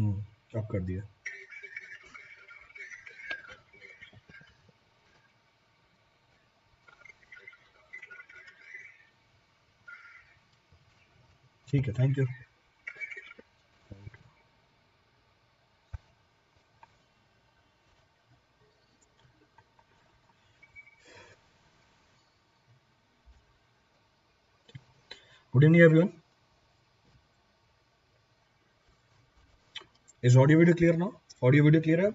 अब कर दिया। ठीक है, thank you. Good evening everyone. Is audio video clear now? Audio video clear है?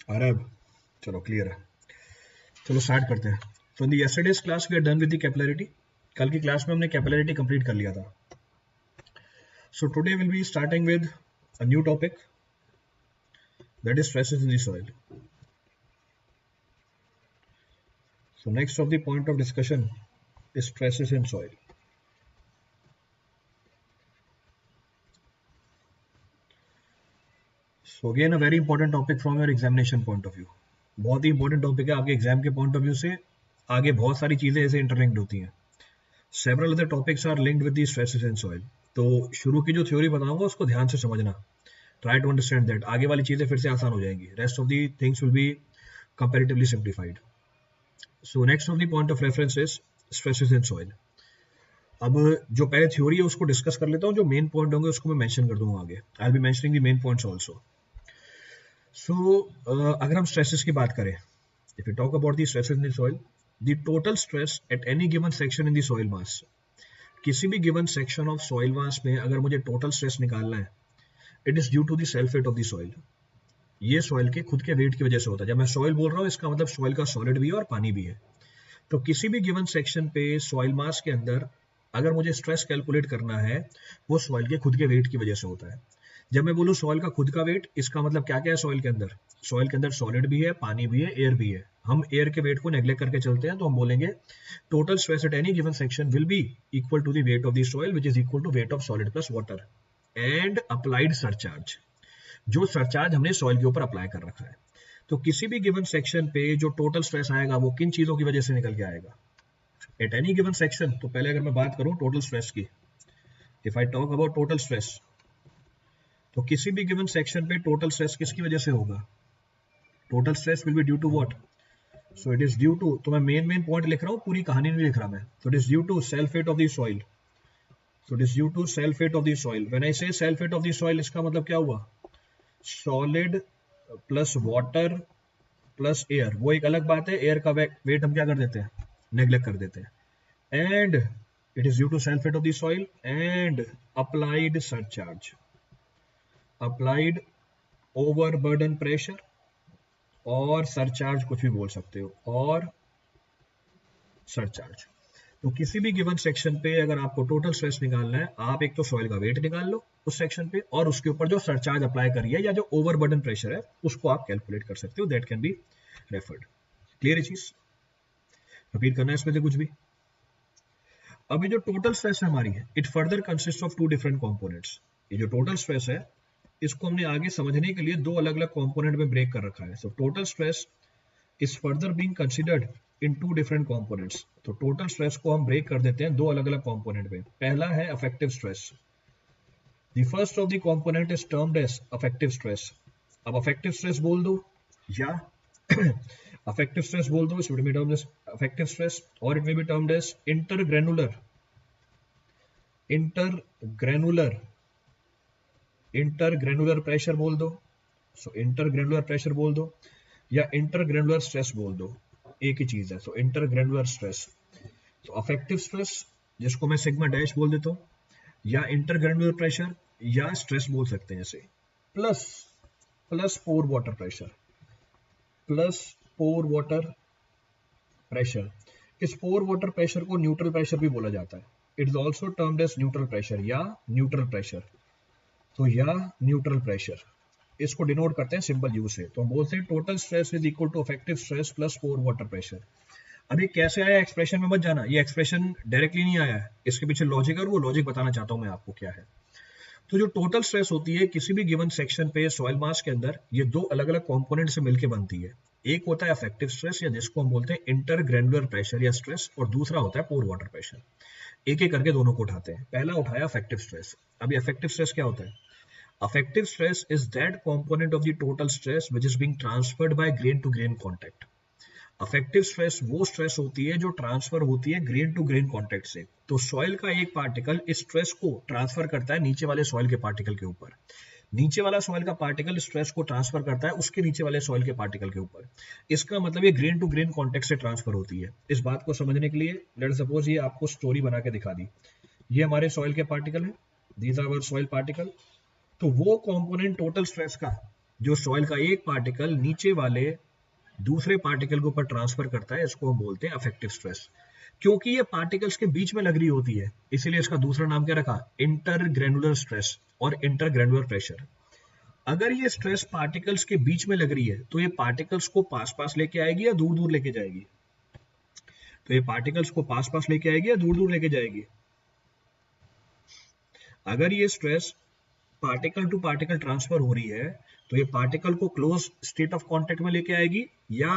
आ रहा है अब? चलो क्लियर है। चलो स्टार्ट करते हैं। तो in the yesterday's class we are done with the capillarity. कल की क्लास में हमने कैपिलरिटी कंप्लीट कर लिया था। So today will be starting with a new topic that is stresses in the soil. So next of the point of discussion is stresses in soil. So again a very important topic from your examination point of view. बहुत ही important topic है आपके exam के point of view से। आगे बहुत सारी चीजें ऐसे इंटरलिंक्ड होती हैं। Several other topics are linked with the stresses in soil. तो शुरू की जो थ्योरी बताऊंगा उसको ध्यान से समझना। Try to understand that. आगे वाली चीजें फिर से आसान हो जाएंगी। Rest of the things will be comparatively simplified. So next of the point of reference is stresses in soil. अब जो पहले थ्योरी है उसको डिस्कस कर लेता हूँ। जो मेन पॉइंट होंगे उसको मैं मेंशन कर दूंगा आगे। I will be mentioning the main points also. So अगर हम स्ट्रेसेस की बात करें, if you talk about the stresses in the soil, the total stress at any given section in the soil mass. किसी भी given section of soil mass में अगर मुझे टोटल स्ट्रेस निकालना है, it is due to the self weight of the soil. ये soil के खुद के वेट की वजह से होता है। जब मैं सॉइल बोल रहा हूँ इसका मतलब सॉइल का सॉलिड भी है और पानी भी है। तो किसी भी गिवन सेक्शन पे सॉइल मास के अंदर अगर मुझे स्ट्रेस कैलकुलेट करना है, वो सॉइल के खुद के वेट की वजह से होता है। जब मैं बोलूँ सॉइल का खुद का वेट, इसका मतलब क्या क्या है सॉइल के अंदर? सॉइल के अंदर सॉलिड भी है, पानी भी है, एयर भी है। हम एयर के वेट को नेग्लेक्ट करके चलते हैं तो हम बोलेंगे total stress at any given section will be equal to the weight of the soil which is equal to weight of solid plus water and applied surcharge. जो सरचार्ज हमने सॉइल के ऊपर अप्लाई कर रखा है। तो किसी भी गिवन सेक्शन पे जो टोटल स्ट्रेस आएगा वो किन चीजों की वजह से निकल के आएगा एट एनी गिवन सेक्शन। तो पहले अगर मैं बात करूं टोटल स्ट्रेस की, if I talk about total stress, तो किसी भी गिवन सेक्शन पे टोटल स्ट्रेस किसकी वजह से होगा? Total stress will be due to what? So it is due to, तो मैं मेन पॉइंट लिख रहा हूँ, पूरी कहानी नहीं लिख रहा मैं। तो it is due to self weight of the soil. So it is due to self weight of the soil. When I say self weight of the soil, इसका मतलब क्या हुआ? Solid plus water plus air. वो एक अलग बात है, air का वेट हम क्या कर देते हैं? नेग्लेक्ट कर देते हैं। And it is due to self weight of the soil and applied surcharge. Applied overburden pressure और सरचार्ज, कुछ भी बोल सकते हो, और सरचार्ज। तो किसी भी गिवन सेक्शन पे अगर आपको टोटल स्ट्रेस निकालना है, आप एक तो सॉइल का वेट निकाल लो उस सेक्शन पे, और उसके ऊपर जो सरचार्ज अप्लाई करिए या जो ओवरबर्डन प्रेशर है उसको आप कैलकुलेट कर सकते हो। That can be referred. Clear है चीज? रिपीट करना है इसमें से कुछ भी? अभी जो टोटल स्ट्रेस है हमारी, it further consist of two different components. ये जो टोटल स्ट्रेस है इसको हमने आगे समझने के लिए दो अलग अलग कंपोनेंट में ब्रेक कर रखा है। So total stress is further being considered in two different components. तो टोटल स्ट्रेस को हम ब्रेक कर देते हैं दो अलग अलग कंपोनेंट में। पहला है effective stress. The first of the component is termed as effective stress. अब अफेक्टिव स्ट्रेस बोल दो या अफेक्टिव स्ट्रेस बोल दो, it will be termed as effective stress, और it will be termed as intergranular intergranular pressure बोल दो। सो intergranular pressure बोल दो या इंटरग्रेनुलर स्ट्रेस बोल दो, एक ही चीज है। सो इंटरग्रेनुलर स्ट्रेस, तो अफेक्टिव स्ट्रेस जिसको मैं सिग्मा डैश बोल देता हूँ, या इंटरग्रेनुलर प्रेशर या स्ट्रेस बोल सकते हैं इसे, plus plus pore water pressure, plus pore water pressure. इस पोर वाटर प्रेशर को न्यूट्रल प्रेशर भी बोला जाता है। It is also termed as neutral pressure या न्यूट्रल प्रेशर। तो या न्यूट्रल प्रेशर, इसको डिनोट करते हैं सिंपल यू से। तो हम बोलते हैं total stress is equal to effective stress plus pore water pressure. अब ये कैसे आया एक्सप्रेशन में मत जाना, ये एक्सप्रेशन डायरेक्टली नहीं आया है, इसके पीछे लॉजिक है और वो लॉजिक बताना चाहता हूं मैं आपको क्या है। तो जो टोटल स्ट्रेस होती है किसी भी गिवन सेक्शन पे सॉइल मास के अंदर, ये दो अलग अलग कंपोनेंट से मिलकर बनती है। एक होता है अफेक्टिव स्ट्रेस या जिसको हम बोलते हैं इंटर ग्रैनुलर प्रेशर या स्ट्रेस, और दूसरा होता है पोर वाटर प्रेशर। एक एक करके दोनों को उठाते हैं। पहला उठाया अफेक्टिव स्ट्रेस। अभी अफेक्टिव स्ट्रेस क्या होता है? Effective stress is that component of the total stress which is being transferred by grain to grain contact. Effective stress वो स्ट्रेस होती है जो ट्रांसफर होती है ग्रेन टू ग्रेन कांटेक्ट से। तो सॉइल का एक पार्टिकल इस स्ट्रेस को ट्रांसफर करता है नीचे वाले सॉइल के पार्टिकल के ऊपर, नीचे वाला सॉइल का पार्टिकल स्ट्रेस को ट्रांसफर करता है उसके नीचे वाले सॉइल के पार्टिकल के ऊपर। इसका मतलब ये ग्रेन टू ग्रेन कांटेक्ट से ट्रांसफर होती है। इस बात को समझने के लिए लेट्स सपोज ये आपको स्टोरी बना के दिखा दी, ये हमारे सॉइल के पार्टिकल है, these are our soil particle. तो वो कंपोनेंट टोटल स्ट्रेस का जो सॉइल का एक पार्टिकल नीचे वाले दूसरे पार्टिकल के ऊपर ट्रांसफर करता है, इसको हम बोलते हैं अफेक्टिव स्ट्रेस। क्योंकि ये पार्टिकल्स के बीच में लग रही होती है इसीलिए इसका दूसरा नाम क्या रखा? इंटरग्रेनुलर स्ट्रेस और इंटरग्रेनुलर प्रेशर। अगर ये स्ट्रेस पार्टिकल्स के बीच में लग रही है तो ये पार्टिकल्स को पास पास लेके आएगी या दूर दूर लेके जाएगी? तो ये पार्टिकल्स को पास पास लेके आएगी या दूर दूर लेके जाएगी? अगर ये stress particle to particle transfer हो रही है तो ये पार्टिकल को क्लोज स्टेट ऑफ कांटेक्ट में लेके आएगी या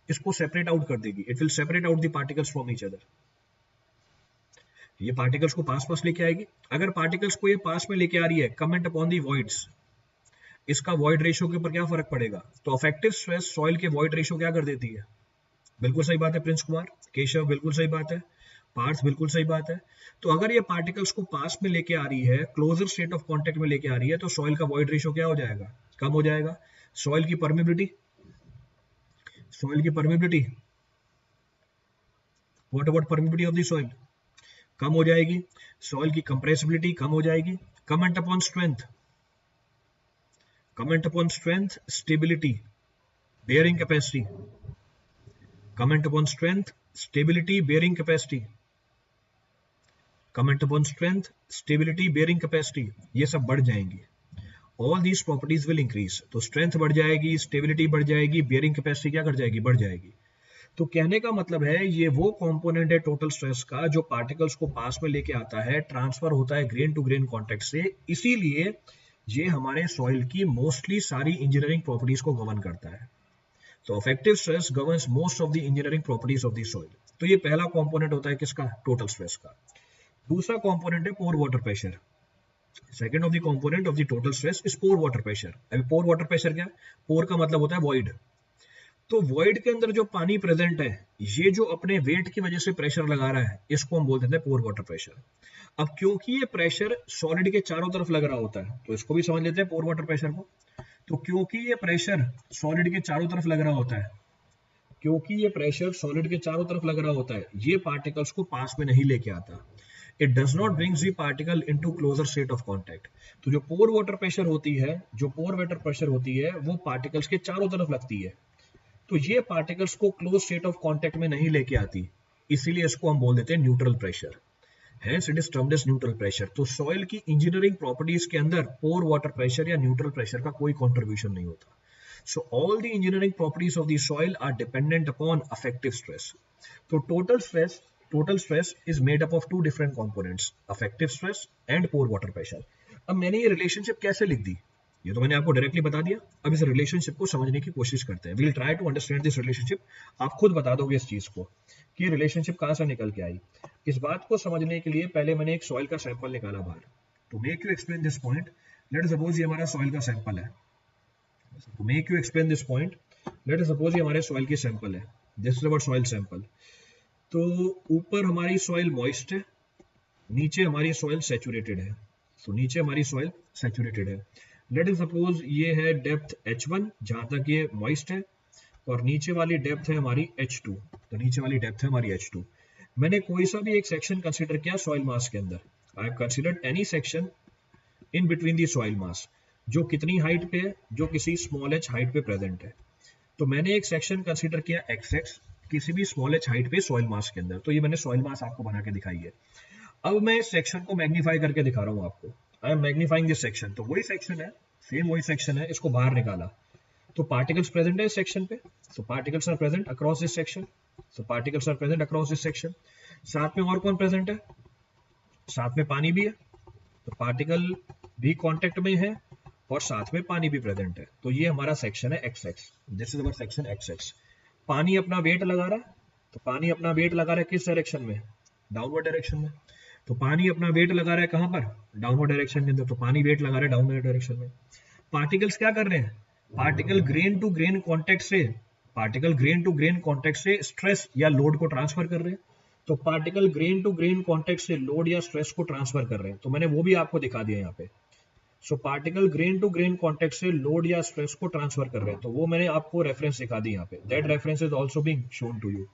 इसको सेपरेट आउट कर देगी? It will separate out the particles from each other. ये पार्टिकल्स को पास पास लेके आएगी। अगर पार्टिकल्स को ये पास में लेके आ रही है, कमेंट अपॉन दी वॉइड्स, इसका वॉइड रेशियो के ऊपर क्या फर्क पड़ेगा? तो अफेक्टिव स्ट्रेस सॉइल के वॉइड रेशियो क्या कर देती है? बिल्कुल सही बात है प्रिंस कुमार, केशव बिल्कुल सही बात है, पार्थ बिल्कुल सही बात है। तो अगर ये पार्टिकल्स को पास में लेके आ रही है, क्लोजर स्टेट ऑफ कांटेक्ट में लेके आ रही है, तो सॉइल का वॉइड रेशियो क्या हो जाएगा? कम हो जाएगा। सॉइल की परमेबिलिटी, सॉइल की permeability, what about permeability of the soil? कम हो जाएगी। सॉइल की कंप्रेसिबिलिटी कम हो जाएगी। Comment upon strength, comment upon strength, stability, bearing capacity, comment upon strength, stability, bearing capacity, comment upon strength, stability, bearing capacity, ये सब बढ़ जाएंगी। All these properties will increase. तो स्ट्रेंथ बढ़ जाएगी, स्टेबिलिटी बढ़ जाएगी, बेयरिंग कैपेसिटी क्या कर जाएगी? बढ़ जाएगी। तो कहने का मतलब है ये वो कंपोनेंट है टोटल स्ट्रेस का जो पार्टिकल्स को पास में लेके आता है, ट्रांसफर होता है ग्रेन टू ग्रेन कांटेक्ट से। इसीलिए ये हमारे सॉइल की मोस्टली सारी इंजीनियरिंग प्रॉपर्टीज को गवर्न करता है। तो effective stress governs most of the engineering properties of the soil. तो ये पहला कंपोनेंट होता है किसका? टोटल स्ट्रेस का। दूसरा कंपोनेंट है pore water pressure. Second of the component of the total stress is pore water pressure. अभी पोर वाटर प्रेशर क्या है? पोर का मतलब होता है वॉइड। तो वॉइड के अंदर जो पानी प्रेजेंट है, ये जो अपने वेट की वजह से प्रेशर लगा रहा है, इसको हम बोल देते हैं पोर वाटर प्रेशर। अब क्योंकि ये प्रेशर सॉलिड के चारों तरफ लग रहा होता है, तो इसको भी समझ लेते हैं पोर वाटर प्रेशर को। तो क्योंकि ये प्रेशर सॉलिड के चारों तरफ लग रहा होता है, क्योंकि ये प्रेशर सॉलिड के चारों तरफ लग रहा होता है, ये पार्टिकल्स को पास में नहीं लेके आता। It does not brings the particle into closer state of contact. तो जो पोर वाटर प्रेशर होती है, जो पोर वाटर प्रेशर होती है, वो पार्टिकल्स के चारों तरफ लगती है। तो ये पार्टिकल्स को क्लोज स्टेट ऑफ कांटेक्ट में नहीं लेके आती, इसीलिए इसको हम बोल देते हैं neutral pressure. Hence it is termed as neutral pressure। तो सॉइल की इंजीनियरिंग प्रॉपर्टीज के अंदर पोर वाटर प्रेशर या न्यूट्रल प्रेशर का कोई कंट्रीब्यूशन नहीं होता। So all the engineering properties of the soil are dependent upon affective stress। तो total stress is made up of two different components, affective stress and pore water pressure। अब मैंने ये relationship कैसे लिख दी, ये तो मैंने आपको डायरेक्टली बता दिया। अब इस रिलेशनशिप को समझने की कोशिश करते हैं। We'll try to understand this relationship. आप खुद बता दोगे इस चीज को कि रिलेशनशिप कहां से निकल के आई। इस बात को समझने के लिए पहले मैंने एक सॉइल का सैंपल निकाला बाहर। To make you explain this point, let suppose ये हमारा सॉइल का सैंपल है। To make you explain this point, let suppose ये हमारे सॉइल की सैंपल है। This is our soil sample. तो ऊपर हमारी सॉइल मॉइस्ट है, नीचे हमारी सॉइल सैचुरेटेड है। तो नीचे हमारी सॉइल सैचुरेटेड है। लेट इज सपोज ये है डेप्थ h1 जहां तक ये मॉइस्ट है, और नीचे वाली डेप्थ है हमारी h2। तो नीचे वाली डेप्थ है हमारी h2। मैंने कोई सा भी एक सेक्शन कंसीडर किया सॉइल मास के अंदर। I have considered any section in between the soil मास जो कितनी हाइट पे है, जो किसी स्मॉल h हाइट पे प्रेजेंट है। तो मैंने एक सेक्शन कंसीडर किया xx किसी भी स्मॉल h हाइट पे सॉइल मास के अंदर। तो ये मैंने सॉइल मास आपको बना के दिखाई है। अब मैं इस सेक्शन को मैग्नीफाई करके दिखा रहा हूँ आपको। I am magnifying this section. तो वही सेक्शन है, सेम वही सेक्शन है, इसको बाहर निकाला। तो पार्टिकल्स प्रेजेंट है इस सेक्शन पे, तो particles are present across this section, so particles are present across this section. साथ में और कौन प्रेजेंट है, साथ में पानी भी है, तो पार्टिकल भी कांटेक्ट में है और साथ में पानी भी प्रेजेंट है। तो ये हमारा सेक्शन है x x, this is our section x x. पानी अपना वेट लगा रहा है, तो पानी अपना वेट लगा रहा है किस डायरेक्शन में, डाउनवर्ड डायरेक्शन में। तो पानी अपना वेट लगा रहा है कहां पर, डाउनवर्ड डायरेक्शन के अंदर, तो पानी वेट लगा रहा है डाउनवर्ड डायरेक्शन में। पार्टिकल्स क्या कर रहे हैं, particle grain to grain contact से, particle grain to grain contact से स्ट्रेस या लोड को ट्रांसफर कर रहे हैं। तो particle grain to grain contact से लोड या स्ट्रेस को ट्रांसफर कर रहे हैं, तो मैंने वो भी आपको दिखा दिया यहाँ पे। So particle grain to grain contact से लोड या स्ट्रेस को ट्रांसफर कर रहे हैं, तो वो मैंने आपको रेफरेंस दिखा दी यहाँ पे, that reference is also being shown to you.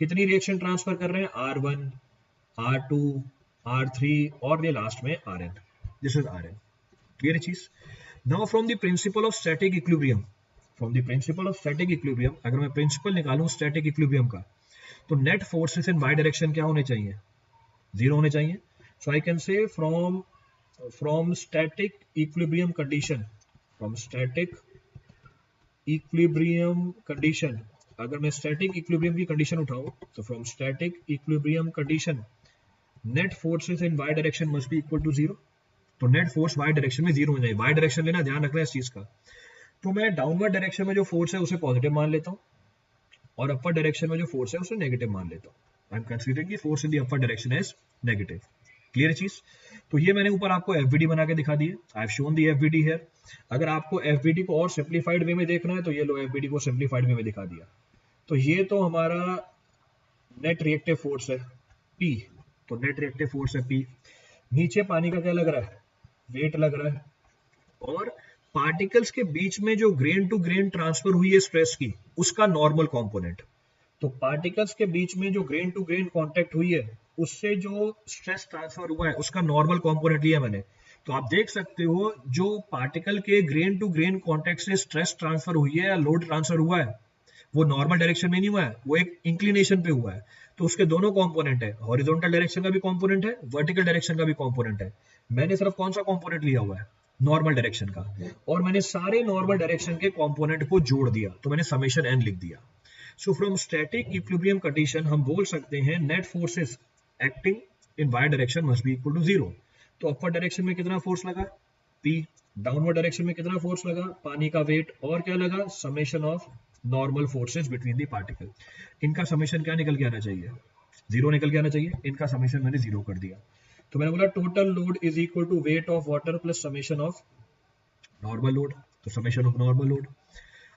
कितनी रिएक्शन ट्रांसफर कर रहे हैं, R1, R2, R3 और ये लास्ट में Rn, this is Rn। Clear चीज। Now from the principle of static equilibrium, from the principle of static equilibrium, अगर मैं प्रिंसिपल निकालूं स्टैटिक इक्विलिब्रियम का, तो net forces in Y direction क्या होने चाहिए, जीरो होने चाहिए। So I can say from static equilibrium condition, from static equilibrium condition, अगर मैं स्टैटिक इक्विलिब्रियम की कंडीशन उठाऊं, तो from static equilibrium condition net forces in Y direction must be equal to zero. तो नेट फोर्स वाई डायरेक्शन में zero हो जाए, Y direction लेना, ध्यान रखना इस चीज का। तो मैं डाउनवर्ड डायरेक्शन में जो फोर्स है उसे पॉजिटिव मान लेता हूँ और अपर डायरेक्शन में जो फोर्स है उसे नेगेटिव मान लेता हूँ। आई एम कंसीडरिंग की force in the upper direction is negative. Clear चीज। तो ये मैंने ऊपर आपको एफबीडी बना के दिखा दी है, I have shown the FBD here. अगर आपको एफबीडी को और सिंपलीफाइड वे में देखना है तो ये लो एफबीडी को सिंपलीफाइड वे में दिखा दिया। तो ये तो हमारा नेट रिएक्टिव फोर्स है P, तो नेट रिएक्टिव फोर्स है P। नीचे पानी का क्या लग रहा है, वेट लग रहा है, और पार्टिकल्स के बीच में जो ग्रेन टू ग्रेन ट्रांसफर हुई है स्ट्रेस की, उसका नॉर्मल कंपोनेंट। तो पार्टिकल्स के बीच में जो ग्रेन टू ग्रेन कांटेक्ट हुई है उससे जो स्ट्रेस ट्रांसफर हुआ है उसका नॉर्मल कंपोनेंट लिया मैंने। तो आप देख सकते हो जो पार्टिकल के ग्रेन टू ग्रेन कांटेक्ट से स्ट्रेस ट्रांसफर हुई है या लोड ट्रांसफर हुआ है वो नॉर्मल डायरेक्शन में नहीं हुआ है, वो एक इंक्लिनेशन पे हुआ है। तो उसके दोनों कंपोनेंट है, हॉरिजॉन्टल डायरेक्शन का भी कंपोनेंट है, वर्टिकल डायरेक्शन का भी कंपोनेंट है। मैंने सिर्फ कौन सा कंपोनेंट लिया हुआ है, नॉर्मल डायरेक्शन का, और मैंने सारे नॉर्मल डायरेक्शन के कंपोनेंट को जोड़ दिया, तो मैंने समेशन n लिख दिया। So from static equilibrium condition हम बोल सकते हैं net forces acting in Y direction must be equal to zero. तो अपर डायरेक्शन में कितना फोर्स लगा P, डाउनवर्ड डायरेक्शन में कितना फोर्स लगा, पानी का वेट, और क्या लगा, summation of normal forces between the particle. इनका समेशन क्या निकल के आना चाहिए, जीरो निकल के आना चाहिए। इनका समेशन मैंने जीरो कर दिया। तो मैंने बोला total load is equal to weight of water plus summation of normal load, तो समेशन ऑफ नॉर्मल लोड।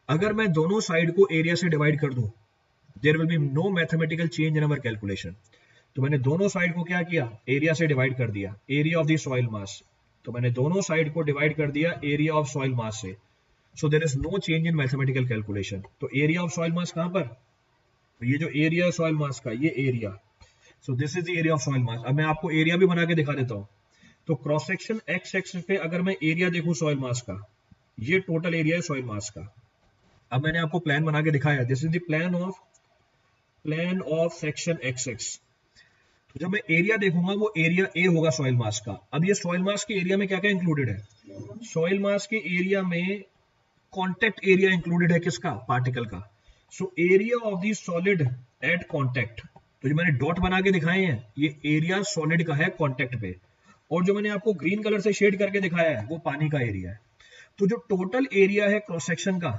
अगर मैं दोनों साइड को एरिया से डिवाइड कर दूं, there will be no mathematical change in our calculation. तो मैंने दोनों साइड को क्या किया, एरिया से डिवाइड कर दिया, एरिया ऑफ द सॉइल मास। तो मैंने दोनों साइड को डिवाइड कर दिया एरिया ऑफ सॉइल मास से। So there is no change in mathematical calculation. तो एरिया ऑफ सॉइल मास कहां पर, तो ये जो एरिया है सॉइल मास का, ये area, so this is the area of soil mass. अब मैं आपको एरिया भी बना के दिखा देता हूं। तो क्रॉस सेक्शन एक्स एक्सिस पे अगर मैं एरिया देखूं सॉइल मास का, ये टोटल एरिया है सॉइल मास का। अब मैंने आपको प्लान बना के दिखाया, this is the plan of section x x. तो जब मैं एरिया देखूंगा वो एरिया ए होगा सॉइल मास का। अब ये सॉइल मास के एरिया में क्या क्या इंक्लूडेड है, सॉइल मास के एरिया में कॉन्टेक्ट एरिया इंक्लूडेड है, किसका, पार्टिकल का। सो area of the solid at contact, तो जो मैंने डॉट बना के दिखाए हैं ये एरिया सॉलिड का है कॉन्टेक्ट पे, और जो मैंने आपको ग्रीन कलर से शेड करके दिखाया है वो पानी का एरिया है। तो जो टोटल एरिया है क्रॉस सेक्शन का,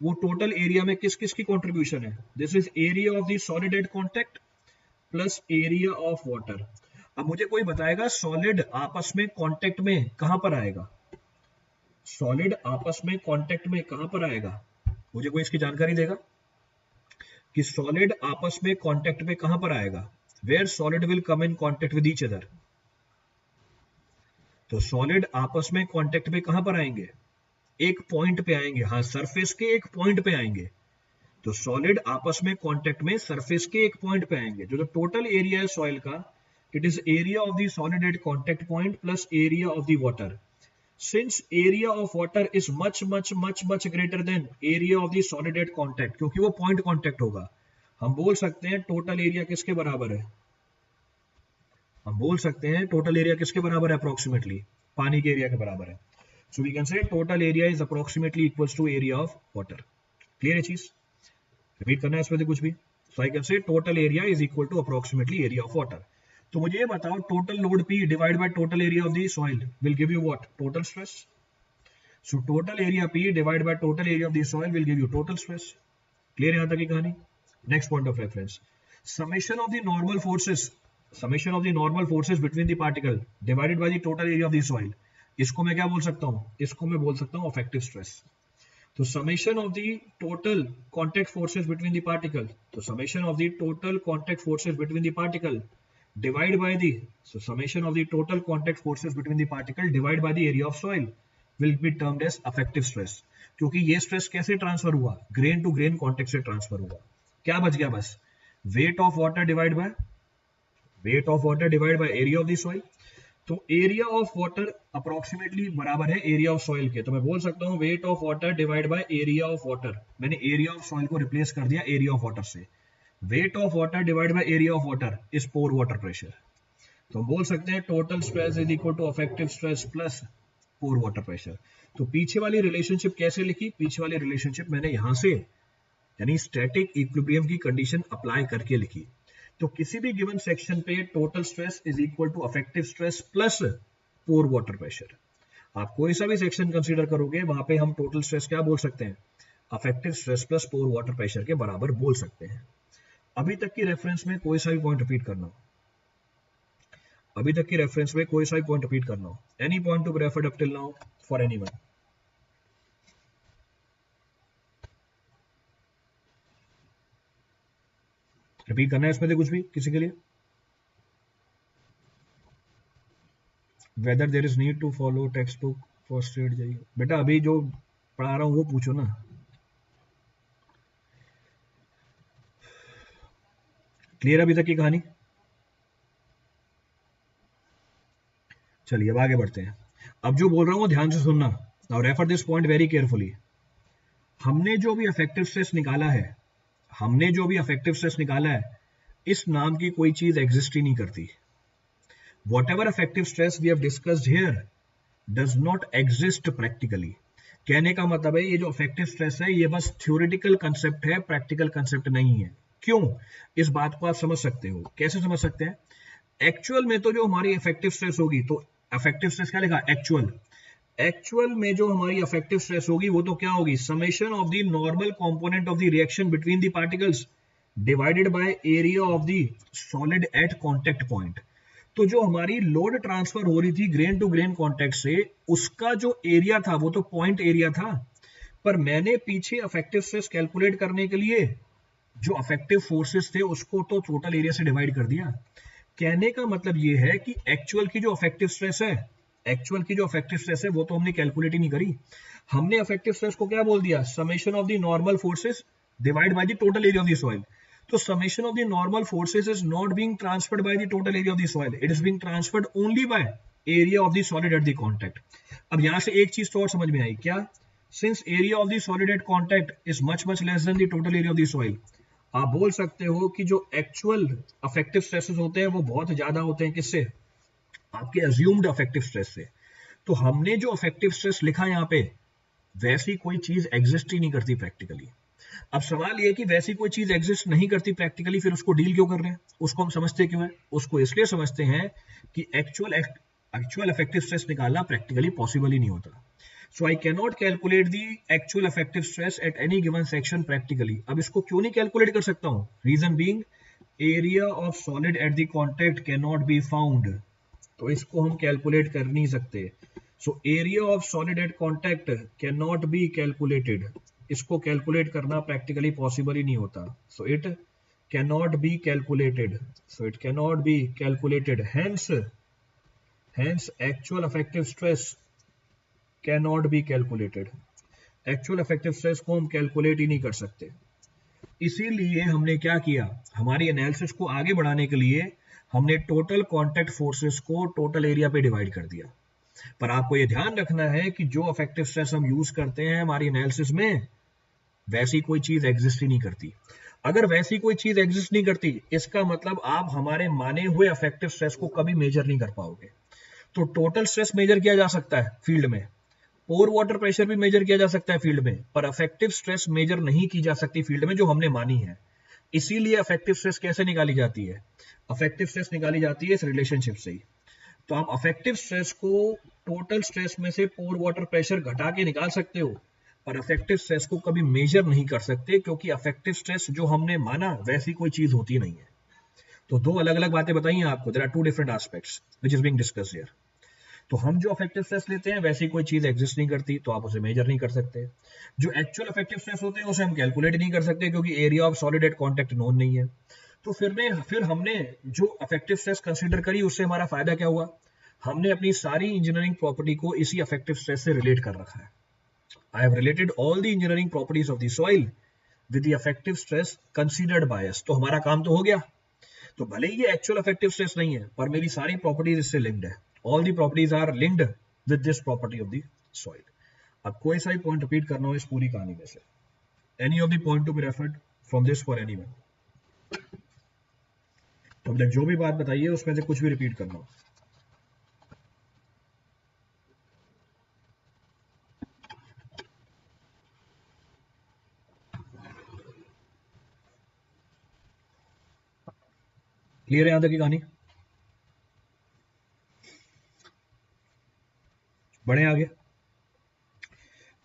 वो टोटल एरिया में किस किस की कंट्रीब्यूशन है, this is area of the solid at contact plus area of water. अब मुझे कोई बताएगा सॉलिड आपस में कांटेक्ट में कहां पर आएगा, सॉलिड आपस में कांटेक्ट में कहां पर आएगा, मुझे कोई इसकी जानकारी देगा कि सॉलिड आपस में कांटेक्ट में कहां पर आएगा, where solid will come in contact with each other. तो सॉलिड आपस में कांटेक्ट में कहां पर आएंगे, एक पॉइंट पे आएंगे, हाँ सरफेस के एक पॉइंट पे आएंगे। तो सॉलिड आपस में कांटेक्ट में सरफेस के एक पॉइंट पे आएंगे। जो टोटल एरिया है सॉइल का, it is area of the solid at contact point plus area of the water. Since area of water is much much much much greater than area of the solid at contact, क्योंकि वो point contact होगा, हम बोल सकते हैं total area किसके बराबर है, हम बोल सकते हैं टोटल एरिया किसके बराबर है, अप्रोक्सीमेटली पानी के एरिया के बराबर है। So we can say total area is approximately equals to area of water. Clear है चीज? रिपीट करना है इसमें से कुछ भी? So I can say total area is equal to approximately area of water. तो मुझे ये बताओ total load P divided by total area of the soil will give you what? Total stress. So total area P divided by total area of the soil will give you total stress. Clear यहाँ तक की कहानी? Next point of reference. Summation of the normal forces between the particle divided by the total area of the soil. इसको मैं क्या बोल सकता हूँ? इसको मैं बोल सकता हूँ effective stress. तो summation of the total contact forces between the particle. तो summation of the total contact forces between the particle divided by the summation of the total contact forces between the particle divided by the area of soil will be termed as effective stress. क्योंकि ये stress कैसे transfer हुआ? Grain to grain contact से transfer हुआ. क्या बच गया बस? Wait of water divide by area of the soil. तो एरिया ऑफ वाटर अप्रोक्सीमेटली बराबर है एरिया ऑफ सॉइल के. तो मैं बोल सकता हूँ weight of water divide by area of water. मैंने एरिया ऑफ सॉइल को रिप्लेस कर दिया एरिया ऑफ वाटर से. Weight of water divide by area of water is pore water pressure. तो हम बोल सकते हैं total stress is equal to effective stress plus pore water pressure. तो पीछे वाली रिलेशनशिप कैसे लिखी? पीछे वाली रिलेशनशिप मैंने यहां से यानी स्टैटिक इक्विलिब्रियम की कंडीशन अप्लाई करके लिखी. तो किसी भी गिवन सेक्शन पे total stress is equal to effective stress plus pore water pressure. आप कोई सा भी सेक्शन कंसीडर करोगे वहां पे हम टोटल स्ट्रेस क्या बोल सकते हैं? Effective stress plus pore water pressure के बराबर बोल सकते हैं. अभी तक की रेफरेंस में कोई सा भी पॉइंट रिपीट करना हो. Any point to be referred up till now for anyone. Repeat करना है इसमें से कुछ भी किसी के लिए? Whether there is need to follow textbook first एड जाइए. बेटा अभी जो पढ़ा रहा हूं वो पूछो ना. क्लियर अभी तक की कहानी? चलिए अब आगे बढ़ते हैं. अब जो बोल रहा हूं वो ध्यान से सुनना. Now refer this point very carefully. हमने जो भी इफेक्टिव स्ट्रेस निकाला है इस नाम की कोई चीज एग्जिस्ट ही नहीं करती. Whatever effective stress we have discussed here does not exist practically. कहने का मतलब है ये जो effective stress है ये बस theoretical concept है, practical concept नहीं है. क्यों? इस बात को आप समझ सकते हो. कैसे समझ सकते हैं? एक्चुअल में तो जो हमारी effective stress होगी, तो effective stress क्या लिखा? एक्चुअल में जो हमारी effective stress होगी वो तो क्या होगी? Summation of the normal component of the reaction between the particles divided by area of the solid at contact point. तो जो हमारी लोड ट्रांसफर हो रही थी ग्रेन टू ग्रेन कॉन्टेक्ट से उसका जो एरिया था वो तो पॉइंट एरिया था. पर मैंने पीछे अफेक्टिव स्ट्रेस कैलकुलेट करने के लिए जो अफेक्टिव फोर्सेस थे उसको तो टोटल एरिया से डिवाइड कर दिया. कहने का मतलब ये है कि एक्चुअल की जो अफेक्टिव स्ट्रेस है वो तो हमने कैलकुलेट ही नहीं करी. हमने अफेक्टिव स्ट्रेस को क्या बोल दिया? Summation of the normal forces divide by the total area of the soil. तो summation of the normal forces is not being transferred by the total area of the soil. It is being transferred only by area of the solid at the contact. अब यहां से एक चीज तो और समझ में आई क्या? Since area of the solid at contact is much less than the total area of the soil, आप बोल सकते हो कि जो actual affective stresses होते हैं वो बहुत ज्यादा होते हैं. किससे? आपके assumed affective stress से. तो हमने जो affective stress लिखा यहाँ पे वैसी कोई चीज एग्जिस्ट ही नहीं करती प्रैक्टिकली. अब सवाल ये कि वैसी कोई चीज एग्जिस्ट नहीं करती प्रैक्टिकली, फिर उसको डील क्यों कर रहे हैं? उसको हम समझते क्यों है? उसको इसलिए समझते हैं कि एक्चुअल इफेक्टिव स्ट्रेस निकालना प्रैक्टिकली पॉसिबल ही नहीं होता. So I can not calculate the actual effective stress at any given section practically. अब इसको क्यों नहीं कैलकुलेट कर सकता हूं? Reason being area of solid at the contact can not be found. तो इसको हम कैलकुलेट कर नहीं सकते. So area of solid at contact can not be calculated. इसको कैलकुलेट करना प्रैक्टिकली पॉसिबल ही नहीं होता. So it can not be calculated. Hence actual effective stress can not be calculated. Actual effective stress को हम कैलकुलेट ही नहीं कर सकते. इसीलिए हमने क्या किया? हमारी एनालिसिस को आगे बढ़ाने के लिए हमने टोटल कॉन्टैक्ट फोर्सेस को टोटल एरिया पे डिवाइड कर दिया. पर आपको ये ध्यान रखना है कि जो इफेक्टिव स्ट्रेस हम यूज करते हैं हमारी एनालिसिस में वैसी कोई चीज एग्जिस्ट ही नहीं करती. अगर वैसी कोई चीज एग्जिस्ट नहीं करती इसका मतलब आप हमारे माने हुए इफेक्टिव स्ट्रेस को कभी मेजर नहीं कर पाओगे. तो टोटल स्ट्रेस मेजर किया जा सकता है फील्ड में, पोर वाटर प्रेशर भी मेजर किया जा सकता है फील्ड में, पर अफेक्टिव स्ट्रेस मेजर नहीं की जा सकती फील्ड में जो हमने मानी है। इसीलिए अफेक्टिव स्ट्रेस कैसे निकाली जाती है? अफेक्टिव स्ट्रेस निकाली जाती है इस रिलेशनशिप से ही। तो आप अफेक्टिव स्ट्रेस को टोटल स्ट्रेस में से पोर वाटर प्रेशर घटा के निकाल सकते हो, पर अफेक्टिव स्ट्रेस को कभी मेजर नहीं कर सकते, क्योंकि अफेक्टिव स्ट्रेस जो हमने माना वैसी कोई चीज होती नहीं है। तो दो अलग अलग बातें बताई हैं आपको। There are two different aspects which is being discussed here. तो हम जो अफेक्टिव स्ट्रेस लेते हैं वैसी कोई चीज एग्जिस्ट नहीं करती, तो आप उसे मेजर नहीं कर सकते। जो एक्चुअल अफेक्टिव स्ट्रेस होते हैं उसे हम कैलकुलेट नहीं कर सकते, क्योंकि area of solid eight contact known नहीं है। तो फिर हमने जो अफेक्टिव स्ट्रेस कंसीडर करी उससे हमारा फायदा क्या हुआ? हमने अपनी सारी इंजीनियरिंग प्रॉपर्टी को इसी अफेक्टिव स्ट्रेस से रिलेट कर रखा है। I have related all the engineering properties of the soil with the effective stress considered by us. तो हमारा काम तो हो गया। तो भले ही ये एक्चुअल अफेक्टिव स्ट्रेस नहीं है, पर मेरी सारी प्रॉपर्टीज इससे लिंक्ड है। All the properties are linked with this property of the soil. अब कोई सा भी पॉइंट रिपीट करना हो इस पूरी कहानी में से, any of the point to be referred from this for anyone. तो अब तक जो भी बात बताइए उसमें से कुछ भी रिपीट करना हो। क्लियर है यहां तक की कहानी? बढ़े आगे।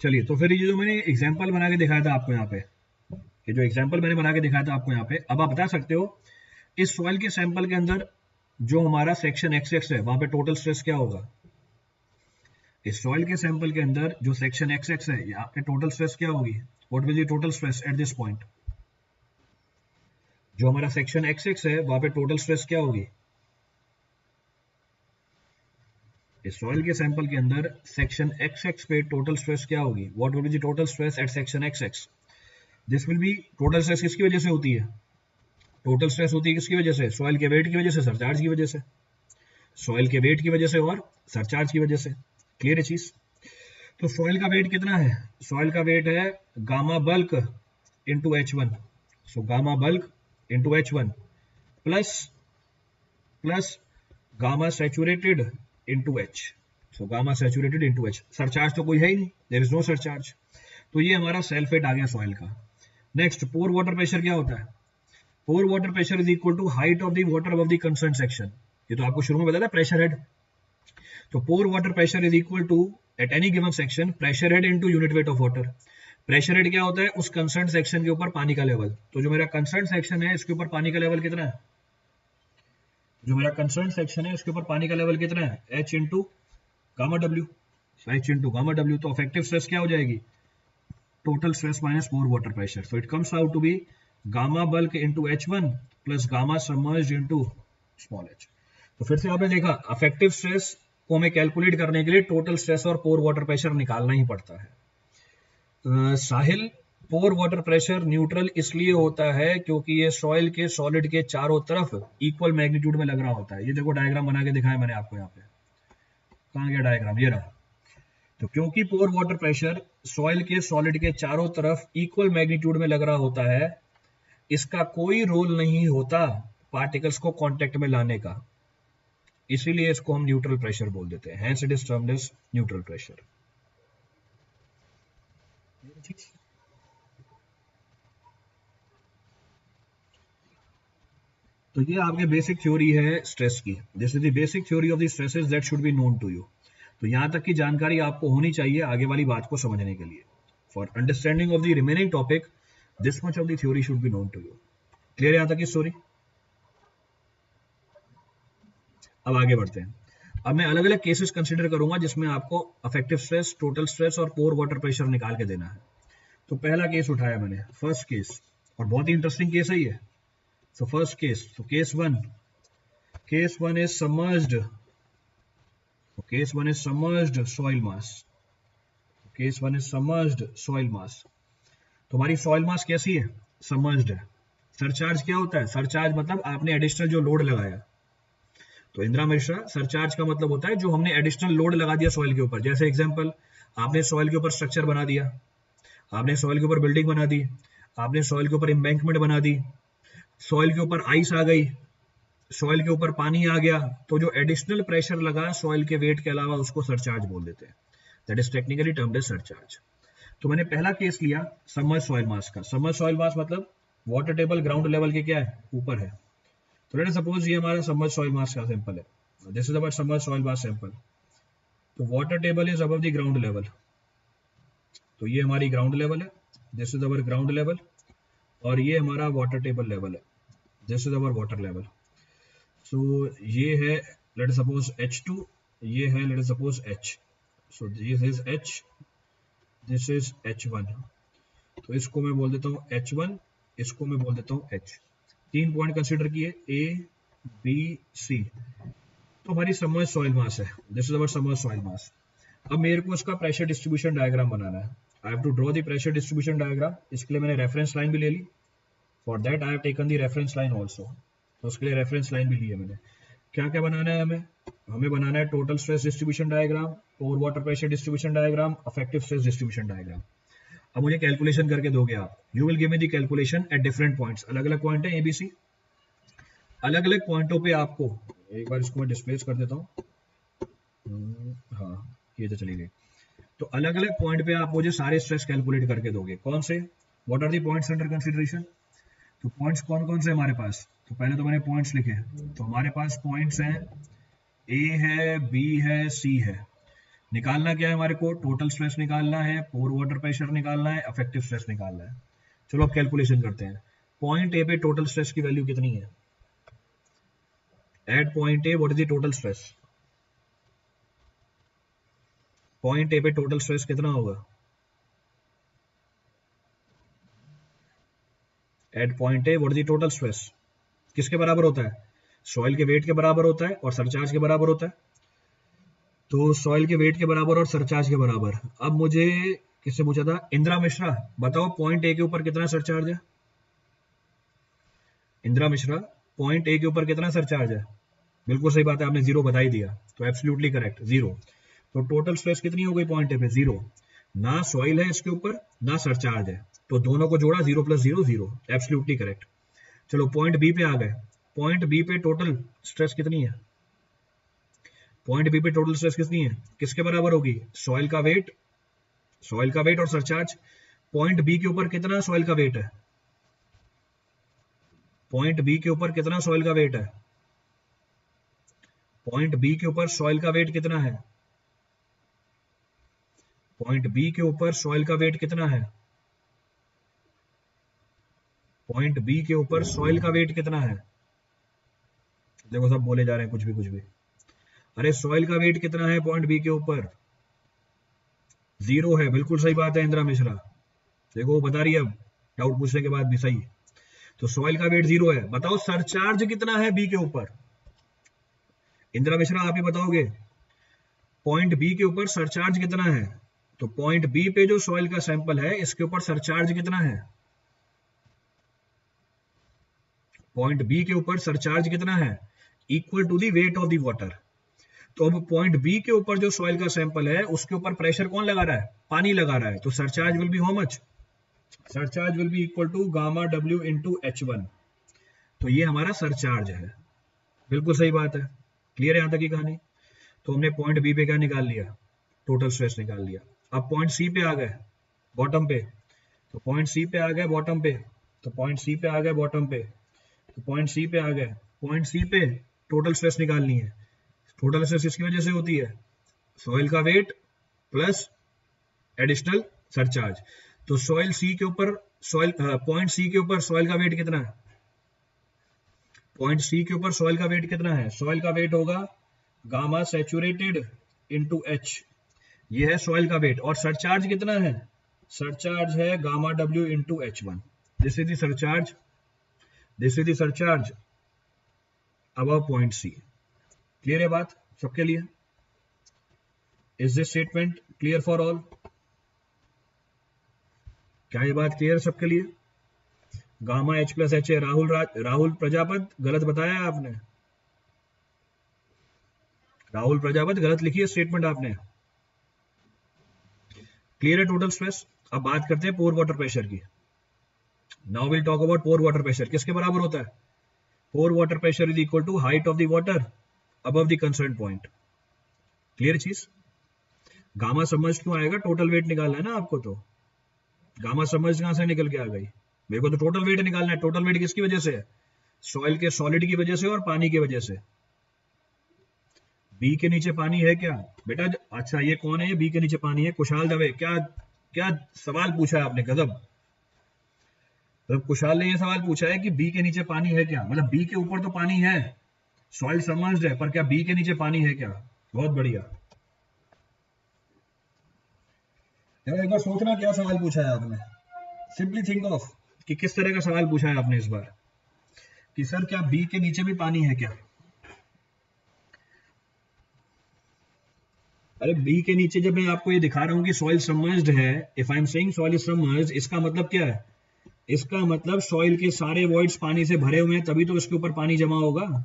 चलिए, तो फिर ये जो मैंने एग्जांपल बना के दिखाया था आपको यहाँ पे, ये जो एग्जांपल मैंने बना के दिखाया था आपको यहाँ पे, अब आप बता सकते हो इस सॉइल के सैंपल के अंदर जो हमारा सेक्शन एक्स एक्स है वहां पे टोटल स्ट्रेस क्या होगा? इस सॉइल के सैंपल के अंदर जो सेक्शन एक्स एक्स है यहाँ पे टोटल स्ट्रेस क्या होगी? What will be total stress at this point? जो हमारा सेक्शन एक्स एक्स है वहां पे टोटल स्ट्रेस क्या होगी? इस सॉइल के सैंपल के अंदर सेक्शन एक्स एक्स पे टोटल स्ट्रेस क्या होगी? What will be the total stress eight section x x? This will be total stress किसकी वजह से होती है? टोटल स्ट्रेस होती है किसकी वजह से? सॉइल के वेट की वजह से, सरचार्ज की वजह से। सॉइल के वेट की वजह से और सरचार्ज की वजह से। क्लियर है चीज? तो सॉइल का वेट कितना है? सॉइल का वेट है gamma bulk into H1। So gamma bulk into H1 plus gamma saturated into H। So gamma saturated into H। Surcharge तो कोई है ही नहीं, देयर इज नो सरचार्ज। तो ये हमारा सेल्फ वेट आ गया सॉइल का। नेक्स्ट, पोर वाटर प्रेशर क्या होता है? Pore water pressure is equal to height of the water above the concern section. ये तो आपको शुरू में बताया था, प्रेशर हेड। तो pore water pressure is equal to at any given section pressure head into unit weight of water. Pressure head क्या होता है? उस कंसर्न सेक्शन के ऊपर पानी का लेवल। तो जो मेरा कंसर्न सेक्शन है इसके ऊपर पानी का लेवल कितना है? जो मेरा कंसर्न सेक्शन है इसके ऊपर पानी का लेवल कितना है? H into gamma W. H into gamma W. तो इफेक्टिव स्ट्रेस क्या हो जाएगी? Total stress minus pore water pressure. So it comes out to be gamma bulk into H1 plus gamma submerged into small h। तो फिर से आपने देखा, affective stress को हमें कैलकुलेट करने के लिए टोटल स्ट्रेस और पोर वाटर प्रेशर निकालना ही पड़ता है। साहिल, पोर वाटर प्रेशर न्यूट्रल इसलिए होता है क्योंकि ये सॉइल के सॉलिड के चारों तरफ इक्वल मैग्नीट्यूड में लग रहा होता है। ये देखो डायग्राम बना के दिखाया मैंने आपको यहाँ पे। कहाँ गया डायग्राम? ये रहा। तो क्योंकि पोर वाटर प्रेशर सॉइल के सॉलिड के चारों तरफ इक्वल मैग्नीट्यूड में लग रहा होता है, इसका कोई रोल नहीं होता पार्टिकल्स को कांटेक्ट में लाने का, इसीलिए इसको हम न्यूट्रल प्रेशर बोल देते हैं। Hence it is termed as neutral pressure. तो ये आपके बेसिक थ्योरी है स्ट्रेस की। This is the basic theory of the stresses that should be known to you. तो यहां तक की जानकारी आपको होनी चाहिए आगे वाली बात को समझने के लिए। For understanding of the remaining topic this much of the theory should be known to you. Clear है यहां तक की स्टोरी? अब आगे बढ़ते हैं। अब मैं अलग अलग केसेस कंसीडर करूंगा जिसमें आपको अफेक्टिव स्ट्रेस, टोटल स्ट्रेस और पोर वाटर प्रेशर निकाल के देना है। तो पहला केस उठाया मैंने, फर्स्ट केस, और बहुत ही इंटरेस्टिंग केस है ये। So first case, so case one is submerged. So case one is submerged soil mass. Case one is submerged soil mass. तो हमारी soil mass कैसी है? Submerged है। सरचार्ज क्या होता है? सरचार्ज मतलब आपने एडिशनल जो लोड लगाया। तो इंदिरा मिश्रा, सरचार्ज का मतलब होता है जो हमने एडिशनल लोड लगा दिया सॉइल के ऊपर। जैसे एग्जांपल, आपने सॉइल के ऊपर स्ट्रक्चर बना दिया, आपने सॉइल के ऊपर बिल्डिंग बना दी, आपने सॉइल के ऊपर एम्बैंकमेंट बना दी, सॉइल के ऊपर आइस आ गई, सॉइल के ऊपर पानी आ गया, तो जो एडिशनल प्रेशर लगा सॉइल के वेट के अलावा उसको सरचार्ज बोल देते हैं। That is technically termed as surcharge. तो मैंने पहला केस लिया सबमर्ज्ड सॉइल मास का। सबमर्ज्ड सॉइल मास मतलब वाटर टेबल ग्राउंड लेवल के क्या है, ऊपर है। तो लेट सपोज ये हमारा सबमर्ज्ड सॉइल मास का सैंपल है, this is our submerged soil mass sample. तो water table is above the ground level, तो ये हमारी ग्राउंड लेवल है, this is our ground level, और ये हमारा वाटर टेबल लेवल है, this is our water level. So ये है लेट सपोज H2, ये है let suppose H, so this is H, this is H1। तो इसको मैं बोल देता हूँ H1, इसको मैं बोल देता हूँ H। 3 पॉइंट कंसिडर किए A B C। तो हमारी सबमर्ज्ड सॉइल मास है, this is our submerged soil mass. अब मेरे को इसका प्रेशर डिस्ट्रीब्यूशन डायग्राम बनाना है। I have to draw the pressure distribution diagram. इसके लिए मैंने रेफरेंस लाइन भी ले ली, for that I have taken the reference line also. तो उसके लिए रेफरेंस लाइन भी ली है मैंने। क्या क्या बनाना है हमें बनाना है total stress distribution diagram, over water pressure distribution diagram, affective stress distribution diagram. अब मुझे कैलकुलेशन करके दोगे आप, you will give me the calculation at different points. अलग अलग पॉइंट है ABC, अलग अलग पॉइंटों पे आपको, एक बार इसको मैं डिस्प्लेस कर देता हूँ, हाँ ये तो चली गई। तो अलग अलग पॉइंट पे आप मुझे सारे स्ट्रेस कैलकुलेट करके दोगे। कौन से, what are the points under consideration. तो पॉइंट्स कौन कौन से हमारे पास, तो पहले तो मैंने पॉइंट्स लिखे। तो हमारे पास पॉइंट्स हैं A है, B है, C है। निकालना क्या है हमारे को, टोटल स्ट्रेस निकालना है, पोर वाटर प्रेशर निकालना है, अफेक्टिव स्ट्रेस निकालना है। चलो अब कैलकुलेशन करते हैं। पॉइंट A पे टोटल स्ट्रेस की वैल्यू कितनी है, at point A what is the total stress. Point A पे टोटल स्ट्रेस कितना होगा, at point A what is the total stress. किसके बराबर होता है, सॉइल के वेट के बराबर होता है और सरचार्ज के बराबर होता है। तो सॉइल के वेट के बराबर और सरचार्ज के बराबर। अब मुझे किससे पूछा था, इंदिरा मिश्रा, बताओ पॉइंट A के ऊपर कितना सरचार्ज है। इंदिरा मिश्रा, पॉइंट A के ऊपर कितना सरचार्ज है। बिल्कुल सही बात है, आपने 0 बता ही दिया, तो एब्सोल्युटली करेक्ट 0। तो टोटल स्ट्रेस कितनी हो गई पॉइंट A पे, 0। ना सॉइल है इसके ऊपर ना सरचार्ज है, तो दोनों को जोड़ा, 0 + 0 0, एब्सोल्युटली करेक्ट। चलो पॉइंट B पे आ गए। पॉइंट B पे टोटल स्ट्रेस कितनी है, पॉइंट B पे टोटल स्ट्रेस कितनी है, किसके बराबर होगी, सॉइल का वेट, सॉइल का वेट और सरचार्ज। पॉइंट B के ऊपर कितना सॉइल का वेट है, पॉइंट B के ऊपर कितना सॉइल का वेट है, पॉइंट B के ऊपर सॉइल का वेट कितना है, पॉइंट B के ऊपर सॉइल का वेट कितना है, पॉइंट B के ऊपर सॉइल का वेट कितना है। देखो सब बोले जा रहे हैं कुछ भी। अरे सॉइल का वेट कितना है पॉइंट B के ऊपर, 0 है। बिल्कुल सही बात है इंदिरा मिश्रा, देखो वो बता रही है अब डाउट पूछने के बाद भी सही। तो सॉइल का वेट 0 है। बताओ सरचार्ज कितना है B के ऊपर, इंदिरा मिश्रा आप ही बताओगे, पॉइंट B के ऊपर सरचार्ज कितना है। तो पॉइंट B पे जो सॉइल का सैंपल है इसके ऊपर सरचार्ज कितना है, पॉइंट B के ऊपर सरचार्ज कितना है, equal to the weight of the water. तो अब पॉइंट B के ऊपर जो सॉइल का सैंपल है उसके ऊपर प्रेशर कौन लगा रहा है, पानी लगा रहा है। तो surcharge will be how much, surcharge will be equal to gamma W into H1। तो ये हमारा सरचार्ज है। बिल्कुल सही बात है, क्लियर है यहाँ तक की कहानी। तो हमने पॉइंट B पे क्या निकाल लिया, टोटल स्ट्रेस निकाल लिया। अब पॉइंट C पे आ गए, बॉटम पे। तो पॉइंट C पे आ गए बॉटम पे, तो पॉइंट C पे आ गए बॉटम पे, तो पॉइंट C पे आ गए। पॉइंट C पे टोटल स्ट्रेस निकालनी है। टोटल स्ट्रेस इसकी वजह से होती है, सॉइल का वेट प्लस एडिशनल सरचार्ज। तो सॉइल C के ऊपर सॉइल पॉइंट C के ऊपर सॉइल का वेट कितना है, पॉइंट C के ऊपर सॉइल का वेट कितना है, सॉइल का वेट होगा गामा सैचुरेटेड इंटू H, ये है सॉइल का वेट। और सरचार्ज कितना है, सरचार्ज है gamma W into H1। This is the surcharge, this is the surcharge above point C। Clear है बात सबके लिए, is this statement clear for all. क्या ये बात क्लियर सबके लिए। गामा H प्लस H है। राहुल प्रजापत गलत बताया आपने, राहुल प्रजापत गलत लिखी है स्टेटमेंट आपने। क्लियर है टोटल स्ट्रेस। अब बात करते हैं पोर वाटर प्रेशर की। Now will talk about pore water pressure. किसके बराबर होता है, pore water pressure is equal to height of the water above the concern point. Clear चीज। गामा सबमर्ज क्यों आएगा? टोटल वेट निकालना है ना आपको, तो गामा सबमर्ज कहां से निकल के आ गई? मेरे को तो टोटल वेट निकालना है। टोटल वेट किसकी वजह से है? सॉइल के सॉलिड की वजह से और पानी की वजह से। बी के नीचे पानी है क्या बेटा? अच्छा ये कौन है? ये बी के नीचे पानी है। कुशाल दवे, क्या क्या सवाल पूछा है आपने, गजब। मतलब कुशाल ने ये सवाल पूछा है कि बी के नीचे पानी है क्या, मतलब बी के ऊपर तो पानी है, सॉइल सबमर्ज्ड है, पर क्या बी के नीचे पानी है क्या? बहुत बढ़िया। यार एक बार सोचना क्या सवाल पूछा है आपने। सिंपली थिंक ऑफ कि किस तरह का सवाल पूछा है आपने इस बार, कि सर क्या बी के नीचे भी पानी है क्या? अरे बी के नीचे जब मैं आपको ये दिखा रहा हूं कि सॉइल सबमर्ज्ड है, if I am saying soil is submerged, इसका मतलब क्या है? इसका मतलब सॉइल के सारे वॉइड्स पानी से भरे हुए हैं, तभी तो इसके ऊपर पानी जमा होगा।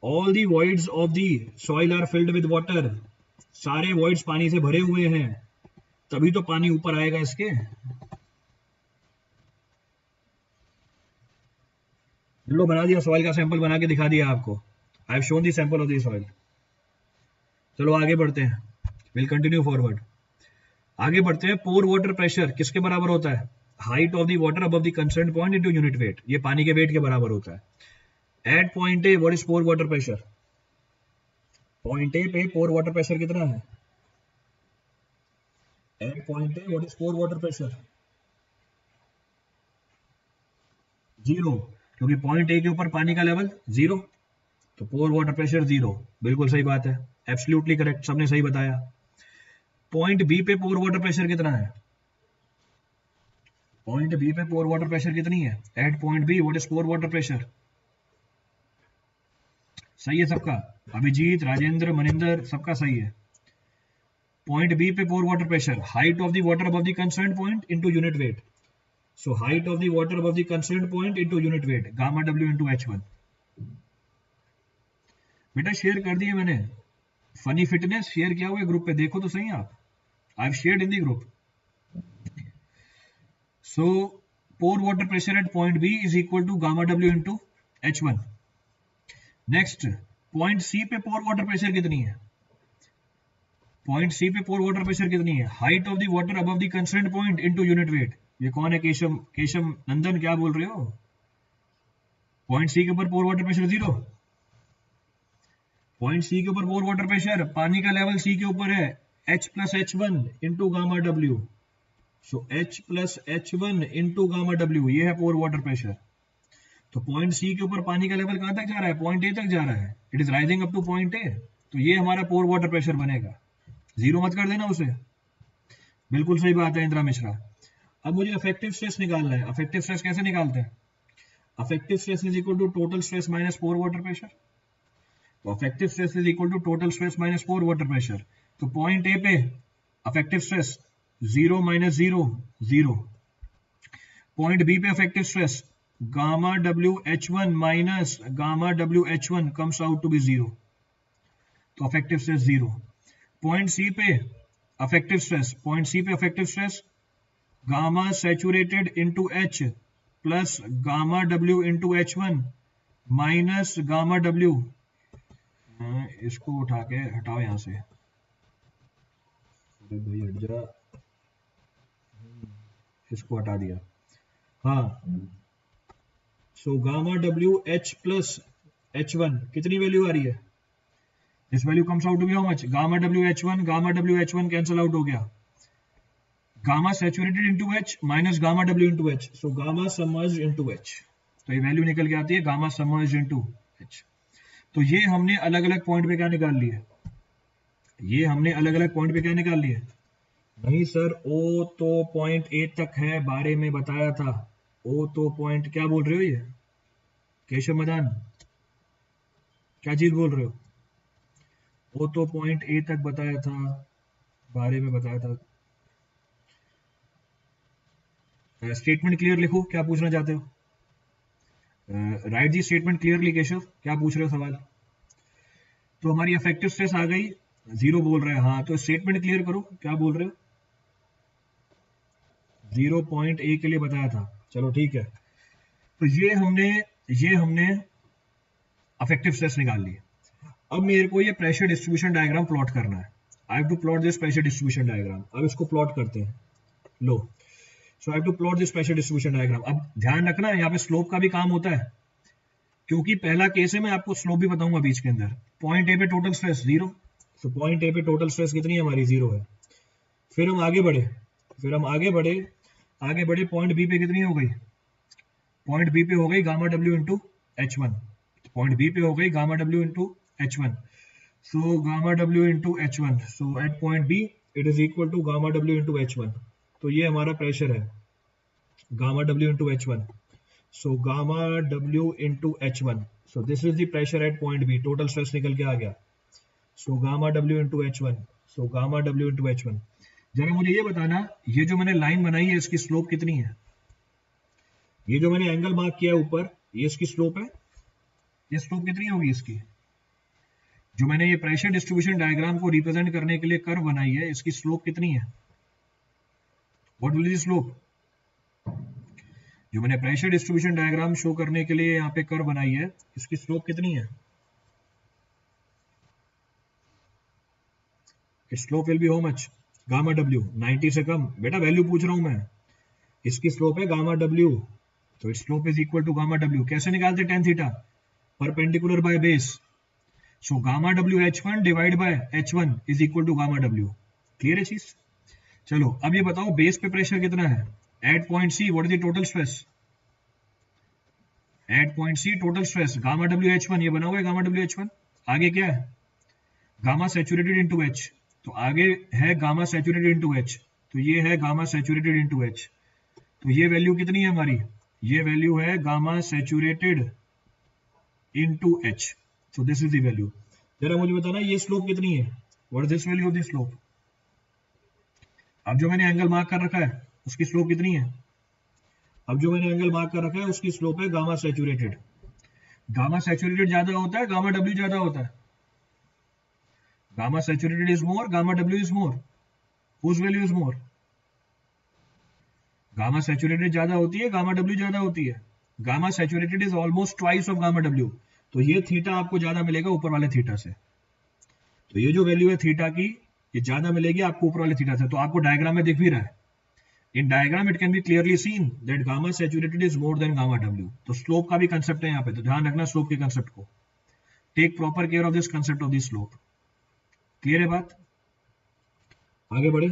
All the voids of the soil are filled with water, सारे वॉइड्स पानी से भरे हुए हैं, तभी तो पानी ऊपर आएगा इसके। लो बना दिया, सॉइल का सैंपल बना के दिखा दिया आपको। I have shown the sample of the soil. चलो आगे बढ़ते हैं, विल कंटिन्यू फॉरवर्ड। आगे बढ़ते हैं। पोर वाटर प्रेशर किसके बराबर होता है? Height of the water above the concern point into unit weight, ये पानी के वेट के बराबर होता है। At point A what is pore water pressure? Point A पे पोर वाटर प्रेशर कितना है? At point A what is pore water pressure? Zero, क्योंकि पॉइंट ए के ऊपर पानी का लेवल जीरो, तो पोर वाटर प्रेशर जीरो। बिल्कुल सही बात है, एब्सोल्युटली करेक्ट, सबने सही बताया। पॉइंट बी पे पोर वाटर प्रेशर कितना है? पॉइंट बी पे पोर वाटर प्रेशर कितनी है? At point B what is pore water pressure? सही है सबका? अभिजीत, राजेंद्र, मनिंदर, सबका सही है। पॉइंट बी पे pore water pressure, height of the water above the concern point into unit weight. So height of the water above the concern point into unit weight, gamma W into H1। बेटा share कर दिए मैंने, funny fitness share किया हुआ है group पे, देखो तो सही आप। I have shared in the group. So pore water pressure at point B is equal to gamma W into H1। Next, point C पे पोर वाटर प्रेशर कितनी है? पॉइंट सी पे पोर वाटर प्रेशर कितनी है? Height of the water above the concern point into unit weight. ये कौन है? केशव, केशव नंदन, क्या बोल रहे हो? पॉइंट सी के ऊपर pore water pressure zero. Point C के ऊपर पोर वाटर प्रेशर, पानी का लेवल सी के ऊपर है, H plus H1 into gamma W. So H plus H1 into gamma W, ये है पोर वाटर प्रेशर। तो पॉइंट सी के ऊपर पानी का लेवल कहां तक जा रहा है? पॉइंट ए तक जा रहा है, it is rising up two point A, तो ये हमारा पोर वाटर प्रेशर बनेगा। जीरो मत कर देना उसे। बिल्कुल सही बात है इंदिरा मिश्रा। अब मुझे अफेक्टिव स्ट्रेस निकालना है। अफेक्टिव स्ट्रेस कैसे निकालते हैं? Effective stress is equal to total stress minus pore water pressure. तो effective stress is equal to total stress minus pore water pressure. तो पॉइंट ए पे effective stress zero minus zero zero. Point B पे effective stress gamma W H1 minus gamma W H1 comes out to be zero, तो effective stress zero. Point C पे effective stress, point C पे effective stress gamma saturated into H plus gamma W into H1 minus gamma W. इसको उठा के हटाओ यहां से, भाई हट जा, इसको हटा दिया। हाँ, so gamma W H plus H1 कितनी वैल्यू आ रही है? This value comes out to be how much? Gamma W H1, gamma W H1 cancel out हो गया, gamma saturated into H minus gamma W into H, so gamma submerged into H, तो ये value निकल के आती है gamma submerged into H। तो ये हमने अलग अलग पॉइंट पे क्या निकाल लिए? ये हमने अलग अलग पॉइंट पे क्या निकाल लिए? नहीं सर, ओ तो पॉइंट ए तक है, बारे में बताया था। ओ तो पॉइंट, क्या बोल रहे हो ये केशव मदान, क्या चीज बोल रहे हो? ओ तो पॉइंट ए तक बताया था, बारे में बताया था। स्टेटमेंट क्लियर लिखो, क्या पूछना चाहते हो? राइट दी स्टेटमेंट क्लियरली केशव, क्या पूछ रहे हो सवाल? तो हमारी अफेक्टिव स्ट्रेस आ गई, जीरो बोल रहे हैं, हाँ, तो स्टेटमेंट क्लियर करो, क्या बोल रहे हो? 0.A के लिए बताया था, चलो ठीक है। तो ये हमने अफेक्टिव स्ट्रेस निकाल ली। अब मेरे को ये प्रेशर डिस्ट्रीब्यूशन डायग्राम प्लॉट करना है। I have to plot this pressure distribution diagram. अब इसको प्लॉट करते हैं। लो, so I have to plot this pressure distribution diagram. अब ध्यान रखना यहाँ पे स्लोप का भी काम होता है, क्योंकि पहला केस है, मैं आपको स्लोप भी बताऊंगा बीच के अंदर। पॉइंट ए पे टोटल स्ट्रेस 0, तो पॉइंट ए पे टोटल स्ट्रेस कितनी है हमारी, 0 है। फिर हम आगे बढ़े, पॉइंट बी पे कितनी हो गई, पॉइंट बी पे हो गई gamma W into H1, point B पे हो गई gamma W into H1। So gamma W into H1, so at point B it is equal to gamma W into H1। तो ये हमारा प्रेशर है gamma W into H1। So gamma W into H1, so this is the pressure at point B, total stress निकल के आ गया। So gamma W into H1, so gamma W into H1। जरा मुझे ये बताना, ये जो मैंने लाइन बनाई है इसकी स्लोप कितनी है, ये जो मैंने एंगल मार्क किया है ऊपर, ये इसकी स्लोप है, ये स्लोप कितनी होगी इसकी, जो मैंने ये प्रेशर डिस्ट्रीब्यूशन डायग्राम को रिप्रेजेंट करने के लिए कर्व बनाई है, इसकी स्लोप कितनी है, what will be the slope. जो मैंने प्रेशर डिस्ट्रीब्यूशन डायग्राम शो करने के लिए यहाँ पे कर्व बनाई है, इसकी स्लोप कितनी है, slope will be how much, gamma W 90 से कम। बेटा वैल्यू पूछ रहा हूं मैं, इसकी स्लोप है गामा डब्ल्यू, तो slope is equal to gamma W. कैसे निकालते tan theta, perpendicular by base. So gamma W H1 divide by H1 is equal to gamma W. Clear है चीज। चलो अब ये बताओ बेस पे प्रेशर कितना है, at point C what is the total stress, at point C total stress gamma W H1, ये बना हुआ है गामा डब्ल्यू H1। आगे क्या है, गामा सैचुरेटेड इनटू H, तो आगे है गामा सैचुरेटेड इनटू H, तो ये है गामा सैचुरेटेड इनटू H। तो ये वैल्यू कितनी है हमारी, ये वैल्यू है gamma saturated into H, so this is the value. जरा मुझे बताना ये स्लोप कितनी है, what is this value of the slope. अब जो मैंने एंगल मार्क कर रखा है उसकी स्लोप कितनी है, अब जो मैंने एंगल मार्क कर रखा है उसकी स्लोप है गामा सैचुरेटेड। गामा सैचुरेटेड ज्यादा होता है, गामा डब्ल्यू ज्यादा होता है, gamma saturated is more, gamma W is more, whose value is more, gamma saturated ज्यादा होती है, गामा डब्ल्यू ज्यादा होती है। Gamma saturated is almost twice of gamma W, तो ये थीटा आपको ज्यादा मिलेगा ऊपर वाले थीटा से। तो ये जो वैल्यू है थीटा की, ये ज्यादा मिलेगी आपको ऊपर वाले थीटा से। तो आपको डायग्राम में दिख भी रहा है, in diagram it can be clearly seen that gamma saturated is more than gamma W. तो स्लोप का भी कंसेप्ट है यहाँ पे, तो ध्यान रखना स्लोप के कंसेप्ट को, take proper care of this concept of this slope. Clear है बात, आगे बढ़े।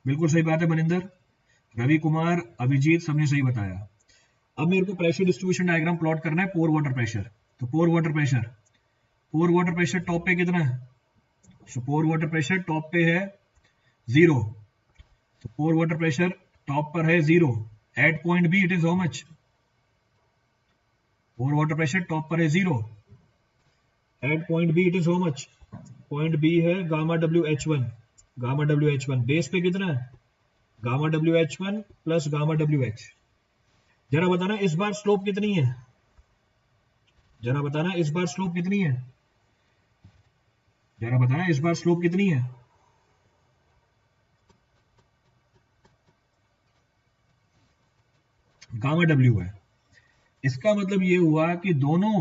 बिल्कुल सही बात है मनिंदर, रवि कुमार, अभिजीत, सबने सही बताया। अब मेरे को प्रेशर डिस्ट्रीब्यूशन डायग्राम प्लॉट करना है पोर वाटर प्रेशर। तो पोर वाटर प्रेशर टॉप पे कितना है, सो पोर वाटर प्रेशर टॉप पे है 0, तो पोर वाटर प्रेशर टॉप पर है 0, at point B it is how much, pore water pressure top पर है 0, at point B it is how much, point B है gamma W H1, gamma W H1 base पे कितना है, gamma W H1 plus gamma W H। जरा बताना इस बार slope कितनी है, जरा बताना इस बार स्लोप कितनी है, जरा बताना इस बार स्लोप कितनी है, गामा डब्ल्यू है। इसका मतलब ये हुआ कि दोनों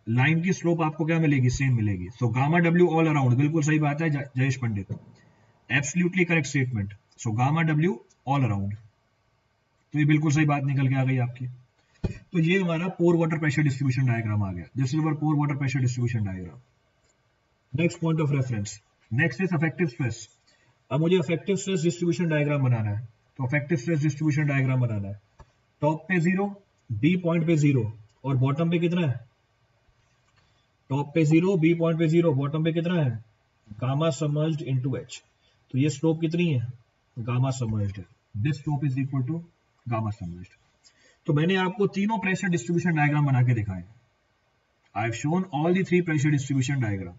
लाइन की स्लोप आपको क्या मिलेगी, सेम मिलेगी। So gamma W all around, बिल्कुल सही बात है Jayesh Pandit, absolutely correct statement. So gamma W all around, तो ये बिल्कुल सही बात निकल के आ गई आपकी। तो ये हमारा pore water pressure distribution diagram आ गया, this is our pore water pressure distribution diagram. Next point of reference, next is effective stress. अब मुझे अफेक्टिव स्ट्रेस डिस्ट्रीब्यूशन डायग्राम बनाना है, तो अफेक्टिव स्ट्रेस डिस्ट्रीब्यूशन डायग्राम बनाना है। टॉप पे 0, बी पॉइंट पे 0 और बॉटम पे कितना है, टॉप पे 0, बी पॉइंट पे 0, बॉटम पे कितना है, गामा सबमर्ज्ड इनटू H। तो ये स्लोप कितनी है, gamma submerged, this slope is equal to gamma submerged. तो मैंने आपको तीनों प्रेशर डिस्ट्रीब्यूशन डायग्राम बना के दिखाए, I have shown all the 3 pressure distribution diagram.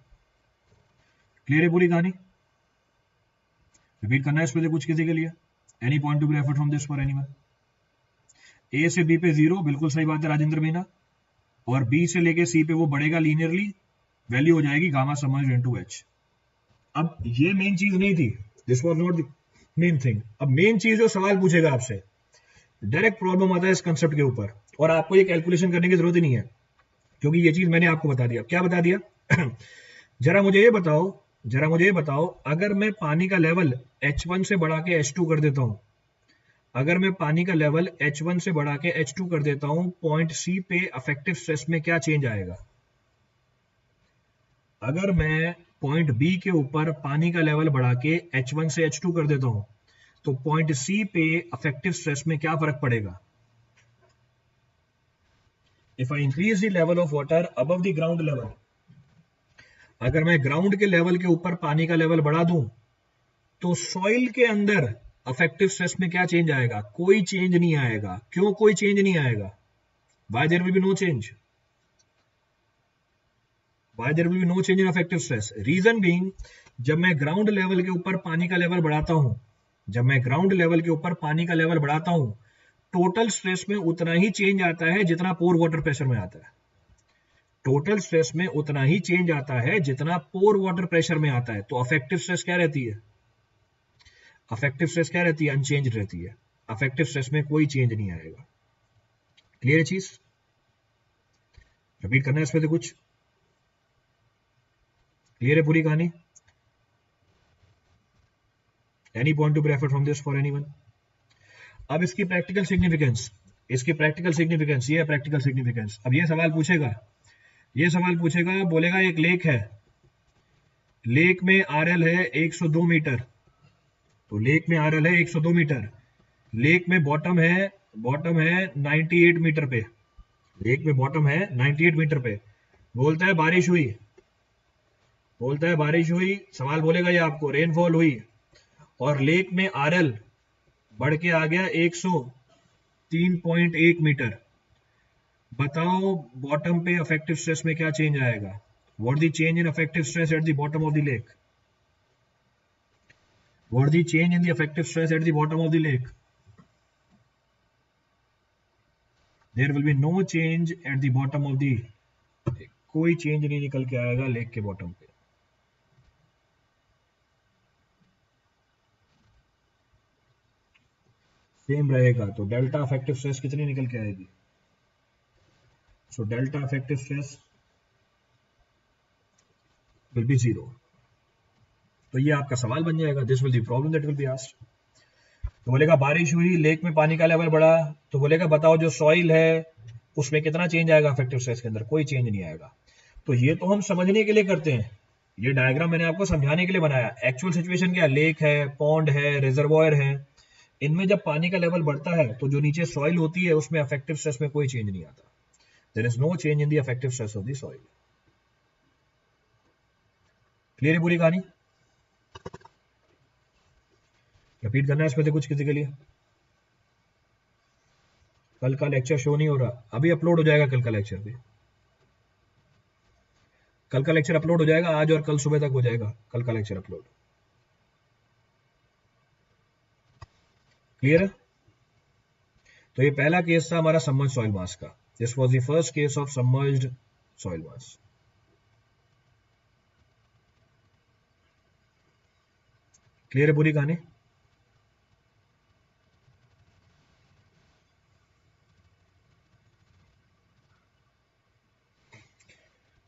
Clear है पूरी कहानी, रिपीट करना है इस पे कुछ किसी के लिए, any point to be referred from this for anyone. A से बी पे 0, बिल्कुल सही बात है राजेंद्र मीना, और बी से लेके सी पे वो बढ़ेगा लीनियरली, वैल्यू हो जाएगी गामा सबमर्ज्ड इनटू H। अब ये मेन चीज नहीं थी, this was not the main thing. अब मेन चीज जो सवाल पूछेगा आपसे, डायरेक्ट प्रॉब्लम आता है इस कंसेप्ट के ऊपर, और आपको ये कैलकुलेशन करने की जरूरत ही नहीं है, क्योंकि ये चीज मैंने आपको बता दिया। क्या बता दिया जरा मुझे ये बताओ जरा मुझे ये बताओ, अगर मैं पानी का लेवल H1 से बढ़ा के H2 कर देता हूं, अगर मैं पानी का लेवल H1 से बढ़ा के H2 कर देता हूं, पॉइंट C पे अफेक्टिव स्ट्रेस में क्या चेंज आएगा? अगर मैं पॉइंट B के ऊपर पानी का लेवल बढ़ा के H1 से H2 कर देता हूं, तो पॉइंट C पे अफेक्टिव स्ट्रेस में क्या फर्क पड़ेगा? If I increase the level of water above the ground level, अगर मैं ग्राउंड के लेवल के ऊपर पानी का लेवल बढ़ा दूं, तो सॉइल के अंदर अफेक्टिव स्ट्रेस में क्या चेंज आएगा? कोई चेंज नहीं आएगा। क्यों कोई चेंज नहीं आएगा? Why there will be no change? Why there will be no change in effective stress? Reason being, जब मैं ग्राउंड लेवल के ऊपर पानी का लेवल बढ़ाता हूं, जब मैं ग्राउंड लेवल के ऊपर पानी का लेवल बढ़ाता हूं, टोटल स्ट्रेस में उतना ही चेंज आता है जितना पोर वाटर प्रेशर में आता है। टोटल स्ट्रेस में उतना ही चेंज आता है जितना पोर वाटर प्रेशर में आता है। तो अफेक्टिव स्ट्रेस क्या रहती है? अफेक्टिव स्ट्रेस क्या रहती है? अनचेंज रहती है। अफेक्टिव स्ट्रेस में कोई चेंज नहीं आएगा। क्लियर चीज? रिपीट करना है इसमें तो कुछ क्लियर है पूरी कहानी? Any point to be refer from this for anyone? अब इसकी प्रैक्टिकल सिग्निफिकेंस, इसकी प्रैक्टिकल सिग्निफिकेंस, ये है प्रैक्टिकल सिग्निफिकेंस। अब ये सवाल पूछेगा, ये सवाल पूछेगा, बोलेगा एक लेक है, लेक में आरएल है 102 मीटर, तो लेक में आरएल है 102 मीटर, लेक में बॉटम है 98 मीटर पे, लेक में बॉटम है 98 मीटर पे। बोलता है बारिश हुई, बोलता है बारिश हुई, सवाल बोलेगा ये आपको रेनफॉल हुई, और लेक में आरएल बढ़ के आ गया 103.1 मीटर। बताओ बॉटम पे अफेक्टिव स्ट्रेस में क्या चेंज आएगा? What the change in effective stress at the bottom of the lake? What the change in the effective stress at the bottom of the lake? There will be no change at the bottom of the, कोई change नहीं निकल के आएगा lake के bottom पे। Same रहेगा। तो delta affective stress कितनी निकल के आएगी? So delta affective stress will B 0। तो ये आपका सवाल बन जाएगा, this will be problem that will be asked. तो बोलेगा बारिश हुई, लेक में पानी का लेवल बढ़ा, तो बोलेगा बताओ जो सॉइल है उसमें कितना चेंज आएगा अफेक्टिव स्ट्रेस के अंदर? कोई चेंज नहीं आएगा। तो ये तो हम समझने के लिए करते हैं, ये डायग्राम मैंने आपको समझाने के लिए बनाया। एक्चुअल सिचुएशन क्या? लेक है, पॉन्ड है, रिजर्वॉयर है, इनमें जब पानी का लेवल बढ़ता है तो जो नीचे सॉइल होती है उसमें अफेक्टिव स्ट्रेस में कोई चेंज नहीं आता। There is no change in the effective stress of the soil. Clear है पूरी कहानी? रिपीट करना है इसमें से कुछ किसी के लिए? कल का लेक्चर शो नहीं हो रहा, अभी अपलोड हो जाएगा कल का लेक्चर भी। कल का लेक्चर अपलोड हो जाएगा, आज और कल सुबह तक हो जाएगा कल का लेक्चर अपलोड। क्लियर है? तो ये पहला केस था हमारा सबमर्ज्ड सॉइल मास का। This was the first case of submerged soil mass. Clear है पूरी कहानी?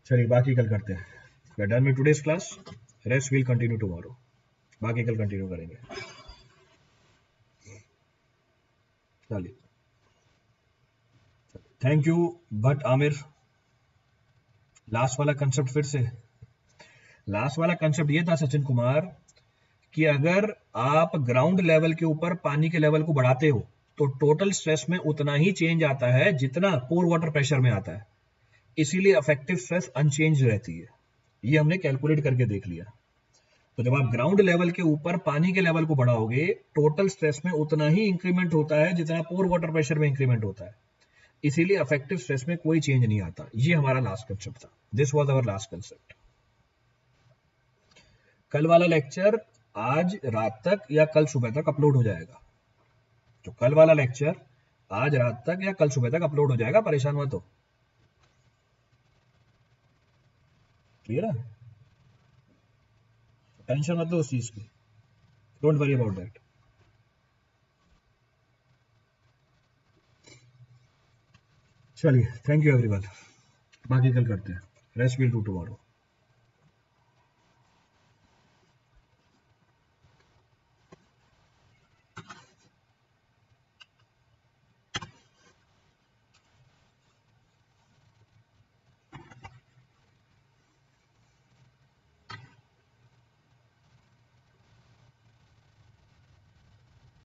चलिए बाकी कल करते हैं। We are done with today's class, rest will continue tomorrow. बाकी कल कंटिन्यू करेंगे। चलिए, thank you. But Aamir, last वाला कंसेप्ट फिर से, लास्ट वाला कंसेप्ट ये था सचिन कुमार कि अगर आप ग्राउंड लेवल के ऊपर पानी के लेवल को बढ़ाते हो तो टोटल स्ट्रेस में उतना ही चेंज आता है जितना पोर वाटर प्रेशर में आता है, इसीलिए अफेक्टिव स्ट्रेस अनचेंज रहती है। ये हमने कैलकुलेट करके देख लिया। तो जब आप ग्राउंड लेवल के ऊपर पानी के लेवल को बढ़ाओगे, टोटल स्ट्रेस में उतना ही इंक्रीमेंट होता है जितना पोर वाटर प्रेशर में इंक्रीमेंट होता है, इसीलिए अफेक्टिव स्ट्रेस में कोई चेंज नहीं आता। ये हमारा लास्ट कंसेप्ट था। This was our last concept. कल वाला लेक्चर आज रात तक या कल सुबह तक अपलोड हो जाएगा। तो कल वाला लेक्चर आज रात तक या कल सुबह तक अपलोड हो जाएगा, परेशान मत हो। क्लियर है? टेंशन मत लो उस चीज की, डोंट वरी अबाउट दैट। चलिए, थैंक यू एवरीवन। बाकी कल करते हैं, रेस्ट विल डू टुमारो।